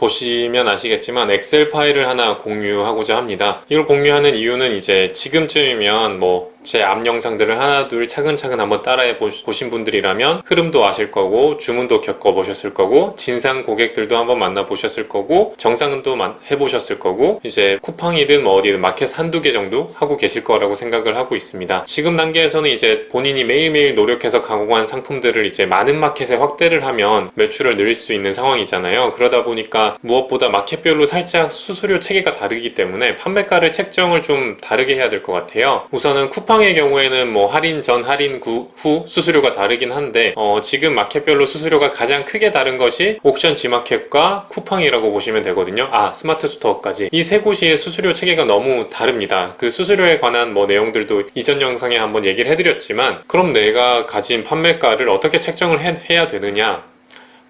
보시면 아시겠지만 엑셀 파일을 하나 공유하고자 합니다. 이걸 공유하는 이유는 이제 지금쯤이면 제 앞 영상들을 하나 둘 차근차근 한번 따라해 보신 분들이라면 흐름도 아실 거고 주문도 겪어보셨을 거고 진상 고객들도 한번 만나보셨을 거고 정상도 해보셨을 거고 이제 쿠팡이든 어디든 마켓 한두 개 정도 하고 계실 거라고 생각을 하고 있습니다. 지금 단계에서는 이제 본인이 매일매일 노력해서 가공한 상품들을 이제 많은 마켓에 확대를 하면 매출을 늘릴 수 있는 상황이잖아요. 그러다 보니까 무엇보다 마켓별로 살짝 수수료 체계가 다르기 때문에 판매가를 책정을 좀 다르게 해야 될 것 같아요. 우선은 쿠팡의 경우에는 할인 전, 할인 후 수수료가 다르긴 한데 지금 마켓별로 수수료가 가장 크게 다른 것이 옥션 G마켓과 쿠팡이라고 보시면 되거든요. 스마트 스토어까지. 이 세 곳이 수수료 체계가 너무 다릅니다. 그 수수료에 관한 내용들도 이전 영상에 한번 얘기를 해드렸지만 그럼 내가 가진 판매가를 어떻게 책정을 해야 되느냐,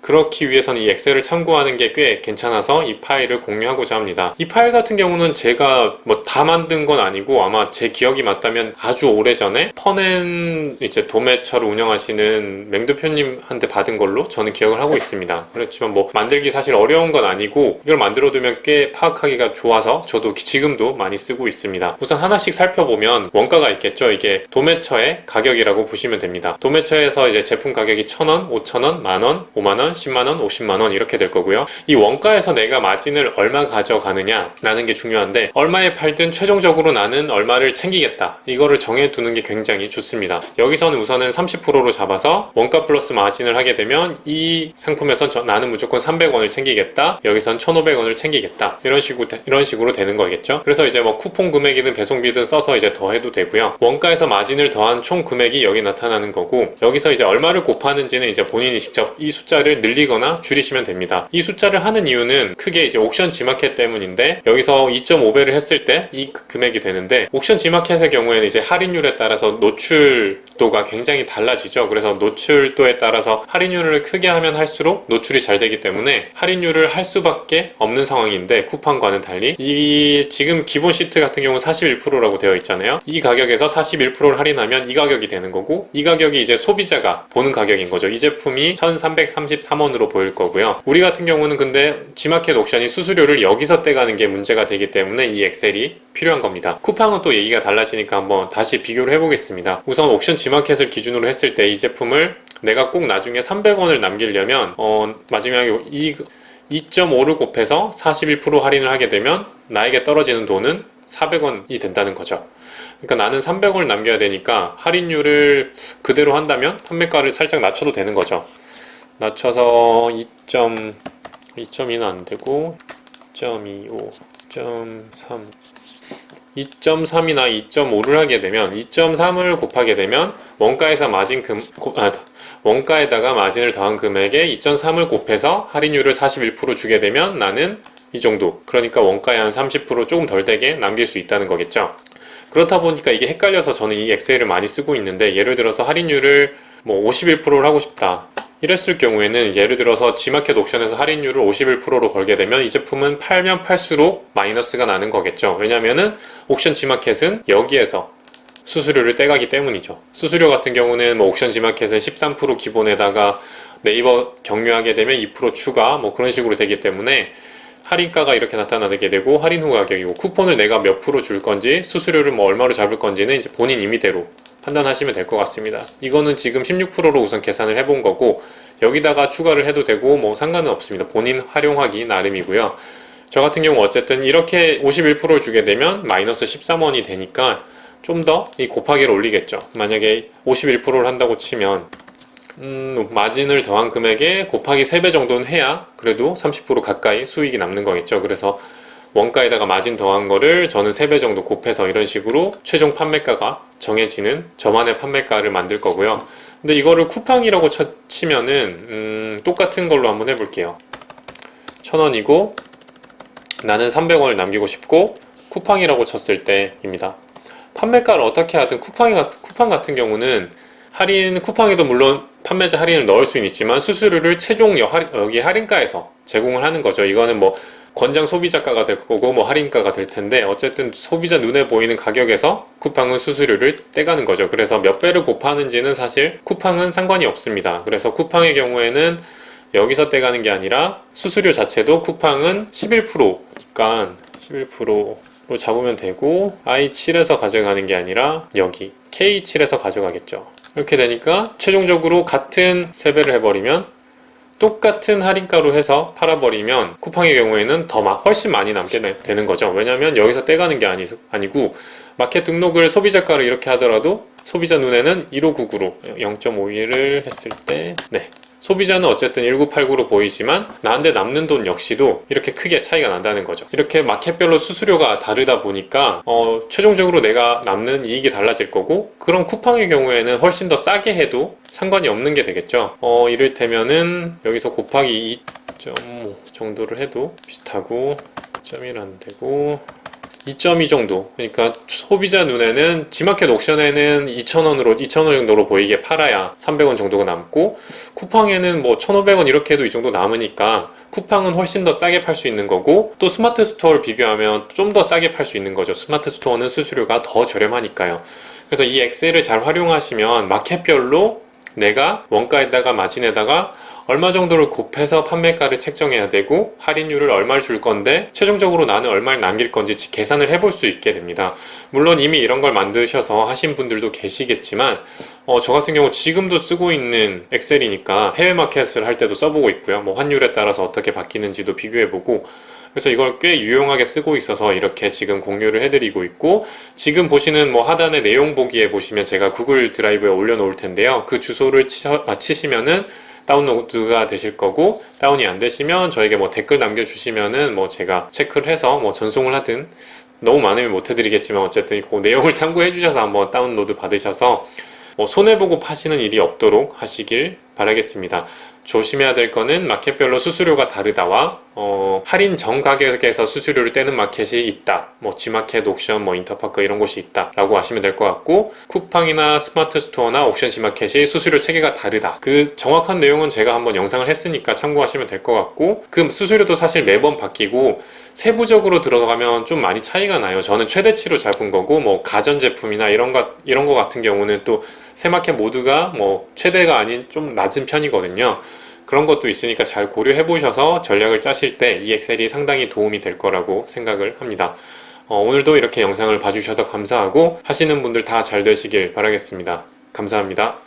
그렇기 위해서는 이 엑셀을 참고하는 게 꽤 괜찮아서 이 파일을 공유하고자 합니다. 이 파일 같은 경우는 제가 다 만든 건 아니고 아마 제 기억이 맞다면 아주 오래전에 퍼넨 이제 도매처를 운영하시는 맹도표님한테 받은 걸로 저는 기억을 하고 있습니다. 그렇지만 만들기 사실 어려운 건 아니고 이걸 만들어두면 꽤 파악하기가 좋아서 저도 지금도 많이 쓰고 있습니다. 우선 하나씩 살펴보면 원가가 있겠죠. 이게 도매처의 가격이라고 보시면 됩니다. 도매처에서 이제 제품 가격이 1,000원, 5,000원, 만원, 5만원, 10만원, 50만원 이렇게 될 거고요. 이 원가에서 내가 마진을 얼마 가져가느냐 라는 게 중요한데 얼마에 팔든 최종적으로 나는 얼마를 챙기겠다, 이거를 정해두는 게 굉장히 좋습니다. 여기서는 우선은 30%로 잡아서 원가 플러스 마진을 하게 되면 이 상품에선 나는 무조건 300원을 챙기겠다, 여기선 1,500원을 챙기겠다, 이런 식으로 되는 거겠죠. 그래서 이제 쿠폰 금액이든 배송비든 써서 이제 더해도 되고요. 원가에서 마진을 더한 총 금액이 여기 나타나는 거고, 여기서 이제 얼마를 곱하는지는 이제 본인이 직접 이 숫자를 늘리거나 줄이시면 됩니다. 이 숫자를 하는 이유는 크게 이제 옥션 G마켓 때문인데, 여기서 2.5배를 했을 때 이 금액이 되는데, 옥션 G마켓의 경우에는 이제 할인율에 따라서 노출도가 굉장히 달라지죠. 그래서 노출도에 따라서 할인율을 크게 하면 할수록 노출이 잘 되기 때문에 할인율을 할 수밖에 없는 상황인데, 쿠팡과는 달리 이 지금 기본 시트 같은 경우는 41%라고 되어 있잖아요. 이 가격에서 41%를 할인하면 이 가격이 되는 거고, 이 가격이 이제 소비자가 보는 가격인 거죠. 이 제품이 1,333원으로 보일 거고요. 우리 같은 경우는 근데 G마켓 옥션이 수수료를 여기서 떼가는 게 문제가 되기 때문에 이 엑셀이 필요한 겁니다. 쿠팡은 또 얘기가 달라지니까 한번 다시 비교를 해보겠습니다. 우선 옥션 G마켓을 기준으로 했을 때 이 제품을 내가 꼭 나중에 300원을 남기려면 마지막에 2.5를 곱해서 41% 할인을 하게 되면 나에게 떨어지는 돈은 400원이 된다는 거죠. 그러니까 나는 300원을 남겨야 되니까 할인율을 그대로 한다면 판매가를 살짝 낮춰도 되는 거죠. 낮춰서 2.2는 안 되고 2.25, 2.3, 2.3이나 2.5를 하게 되면 2.3을 곱하게 되면 원가에다가 마진을 더한 금액에 2.3을 곱해서 할인율을 41% 주게 되면 나는 이 정도, 그러니까 원가에 한 30% 조금 덜 되게 남길 수 있다는 거겠죠. 그렇다 보니까 이게 헷갈려서 저는 이 엑셀을 많이 쓰고 있는데, 예를 들어서 할인율을 51%를 하고 싶다 이랬을 경우에는, 예를 들어서 G마켓 옥션에서 할인율을 51%로 걸게 되면 이 제품은 팔면 팔수록 마이너스가 나는 거겠죠. 왜냐면은 옥션 G마켓은 여기에서 수수료를 떼가기 때문이죠. 수수료 같은 경우는 옥션 G마켓은 13% 기본에다가 네이버 경유하게 되면 2% 추가 그런 식으로 되기 때문에 할인가가 이렇게 나타나게 되고, 할인 후 가격이고, 쿠폰을 내가 몇 프로 줄 건지 수수료를 얼마로 잡을 건지는 이제 본인 임의대로 판단하시면 될 것 같습니다. 이거는 지금 16%로 우선 계산을 해본 거고, 여기다가 추가를 해도 되고 상관은 없습니다. 본인 활용하기 나름이고요. 저 같은 경우 어쨌든 이렇게 51%를 주게 되면 마이너스 13원이 되니까 좀 더 이 곱하기를 올리겠죠. 만약에 51%를 한다고 치면 마진을 더한 금액에 곱하기 3배 정도는 해야 그래도 30% 가까이 수익이 남는 거겠죠. 그래서 원가에다가 마진 더한 거를 저는 3배 정도 곱해서 이런 식으로 최종 판매가가 정해지는 저만의 판매가를 만들 거고요. 근데 이거를 쿠팡이라고 치면은 똑같은 걸로 한번 해볼게요. 1,000원이고 나는 300원을 남기고 싶고, 쿠팡이라고 쳤을 때입니다. 판매가를 어떻게 하든 쿠팡 같은 경우는 쿠팡에도 물론 판매자 할인을 넣을 수는 있지만 수수료를 최종 여기 할인가에서 제공을 하는 거죠. 이거는 권장 소비자가가 될 거고 할인가가 될 텐데, 어쨌든 소비자 눈에 보이는 가격에서 쿠팡은 수수료를 떼가는 거죠. 그래서 몇 배를 곱하는지는 사실 쿠팡은 상관이 없습니다. 그래서 쿠팡의 경우에는 여기서 떼가는 게 아니라 수수료 자체도 쿠팡은 11%니까 11%로 잡으면 되고 I7에서 가져가는 게 아니라 여기 K7에서 가져가겠죠. 이렇게 되니까 최종적으로 같은 세배를 해버리면 똑같은 할인가로 해서 팔아버리면 쿠팡의 경우에는 더 훨씬 많이 남게 되는 거죠. 왜냐면 여기서 떼가는 게 아니고 마켓 등록을 소비자가로 이렇게 하더라도 소비자 눈에는 1599로 0.51을 했을 때 소비자는 어쨌든 1989로 보이지만 나한테 남는 돈 역시도 이렇게 크게 차이가 난다는 거죠. 이렇게 마켓별로 수수료가 다르다 보니까 최종적으로 내가 남는 이익이 달라질 거고, 그럼 쿠팡의 경우에는 훨씬 더 싸게 해도 상관이 없는 게 되겠죠. 이를테면은 여기서 곱하기 2.5 정도를 해도 비슷하고 2.1 안 되고 2.2 정도. 그러니까 소비자 눈에는 G마켓 옥션에는 2,000원 정도로 보이게 팔아야 300원 정도가 남고, 쿠팡에는 뭐 1,500원 이렇게 해도 이 정도 남으니까 쿠팡은 훨씬 더 싸게 팔 수 있는 거고, 또 스마트 스토어를 비교하면 좀 더 싸게 팔 수 있는 거죠. 스마트 스토어는 수수료가 더 저렴하니까요. 그래서 이 엑셀을 잘 활용하시면 마켓별로 내가 원가에다가 마진에다가 얼마 정도를 곱해서 판매가를 책정해야 되고 할인율을 얼마를 줄 건데 최종적으로 나는 얼마를 남길 건지 계산을 해볼 수 있게 됩니다. 물론 이미 이런 걸 만드셔서 하신 분들도 계시겠지만 저 같은 경우 지금도 쓰고 있는 엑셀이니까 해외 마켓을 할 때도 써보고 있고요. 뭐 환율에 따라서 어떻게 바뀌는지도 비교해보고, 그래서 이걸 꽤 유용하게 쓰고 있어서 이렇게 지금 공유를 해드리고 있고, 지금 보시는 뭐 하단의 내용 보기에 보시면 제가 구글 드라이브에 올려놓을 텐데요. 그 주소를 치시면은 다운로드가 되실 거고, 다운이 안 되시면 저에게 뭐 댓글 남겨주시면은 뭐 제가 체크를 해서 뭐 전송을 하든, 너무 많으면 못 해드리겠지만 어쨌든 그 내용을 참고해 주셔서 한번 다운로드 받으셔서 뭐 손해보고 파시는 일이 없도록 하시길 바라겠습니다. 조심해야 될 거는 마켓별로 수수료가 다르다와 할인 전 가격에서 수수료를 떼는 마켓이 있다. 뭐 G마켓, 옥션, 뭐 인터파크 이런 곳이 있다 라고 아시면 될 것 같고, 쿠팡이나 스마트 스토어나 옥션 G마켓이 수수료 체계가 다르다. 그 정확한 내용은 제가 한번 영상을 했으니까 참고하시면 될 것 같고, 그 수수료도 사실 매번 바뀌고 세부적으로 들어가면 좀 많이 차이가 나요. 저는 최대치로 잡은 거고, 뭐 가전제품이나 이런 거 같은 경우는 또 세 마켓 모두가 뭐 최대가 아닌 좀 낮은 편이거든요. 그런 것도 있으니까 잘 고려해 보셔서 전략을 짜실 때 이 엑셀이 상당히 도움이 될 거라고 생각을 합니다. 오늘도 이렇게 영상을 봐주셔서 감사하고, 하시는 분들 다 잘 되시길 바라겠습니다. 감사합니다.